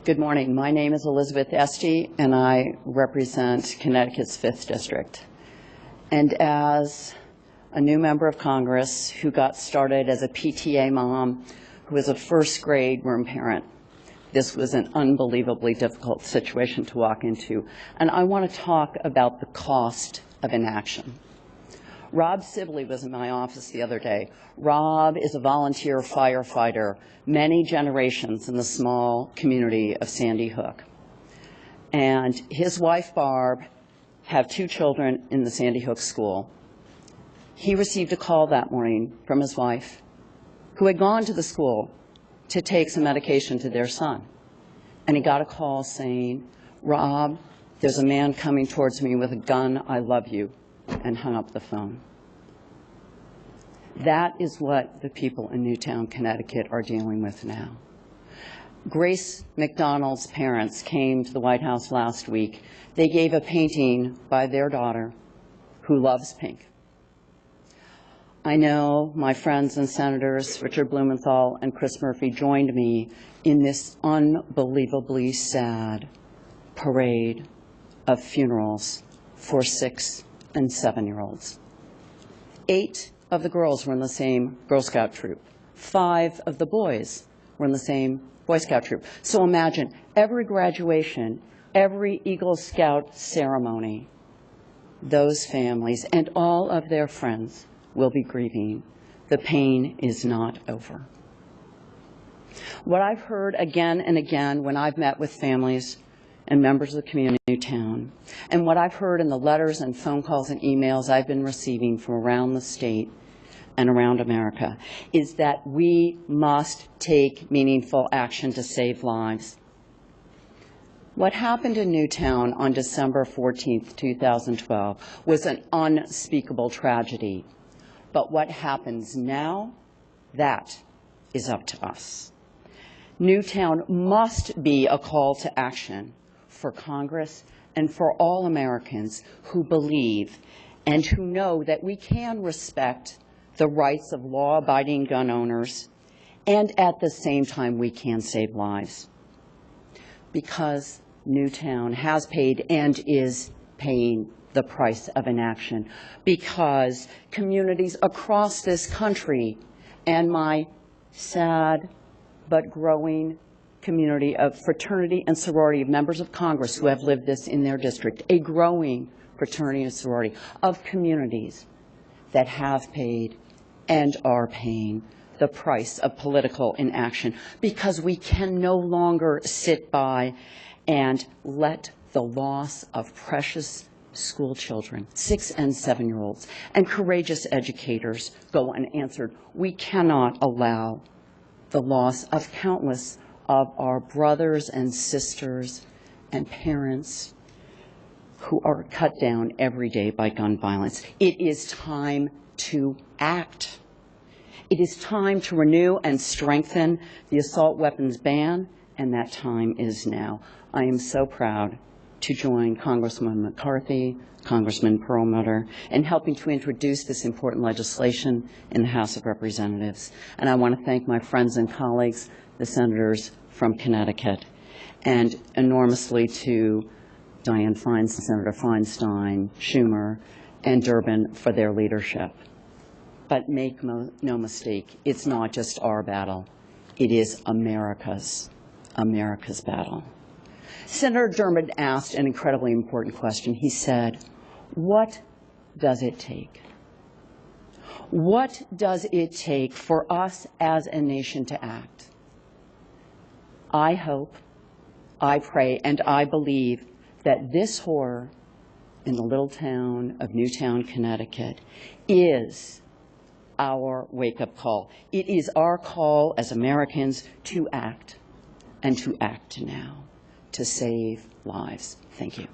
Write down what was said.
Good morning. My name is Elizabeth Esty, and I represent Connecticut's 5th District. And as a new member of Congress who got started as a PTA mom, who was a first-grade room parent, this was an unbelievably difficult situation to walk into. And I want to talk about the cost of inaction. Rob Sibley was in my office the other day. Rob is a volunteer firefighter, many generations in the small community of Sandy Hook. And his wife, Barb, have 2 children in the Sandy Hook school. He received a call that morning from his wife, who had gone to the school to take some medication to their son. And he got a call saying, "Rob, there's a man coming towards me with a gun. I love you," and hung up the phone. That is what the people in Newtown, Connecticut are dealing with now. Grace McDonald's parents came to the White House last week. They gave a painting by their daughter who loves pink. I know my friends and senators Richard Blumenthal and Chris Murphy joined me in this unbelievably sad parade of funerals for 6- and 7-year-olds. 8 of the girls were in the same Girl Scout troop. 5 of the boys were in the same Boy Scout troop. So imagine every graduation, every Eagle Scout ceremony, those families and all of their friends will be grieving. The pain is not over. What I've heard again and again when I've met with families and members of the community in Newtown, and what I've heard in the letters and phone calls and emails I've been receiving from around the state and around America, is that we must take meaningful action to save lives. What happened in Newtown on December 14th, 2012 was an unspeakable tragedy. But what happens now, that is up to us. Newtown must be a call to action for Congress and for all Americans who believe and who know that we can respect the rights of law-abiding gun owners, and at the same time we can save lives. Because Newtown has paid and is paying the price of inaction, because communities across this country and my sad but growing community of fraternity and sorority of members of Congress who have lived this in their district, a growing fraternity and sorority of communities that have paid and are paying the price of political inaction, because we can no longer sit by and let the loss of precious school children, 6- and 7-year-olds, and courageous educators go unanswered. We cannot allow the loss of countless of our brothers and sisters and parents who are cut down every day by gun violence. It is time to act. It is time to renew and strengthen the assault weapons ban, and that time is now. I am so proud to join Congresswoman McCarthy, Congressman Perlmutter, in helping to introduce this important legislation in the House of Representatives. And I want to thank my friends and colleagues, the senators from Connecticut, and enormously to Dianne Feinstein, Senator Feinstein, Schumer, and Durbin for their leadership. But make no mistake, it's not just our battle. It is America's battle. Senator Durbin asked an incredibly important question. He said, what does it take? What does it take for us as a nation to act? I hope, I pray, and I believe that this horror in the little town of Newtown, Connecticut is our wake-up call. It is our call as Americans to act, and to act now, to save lives. Thank you.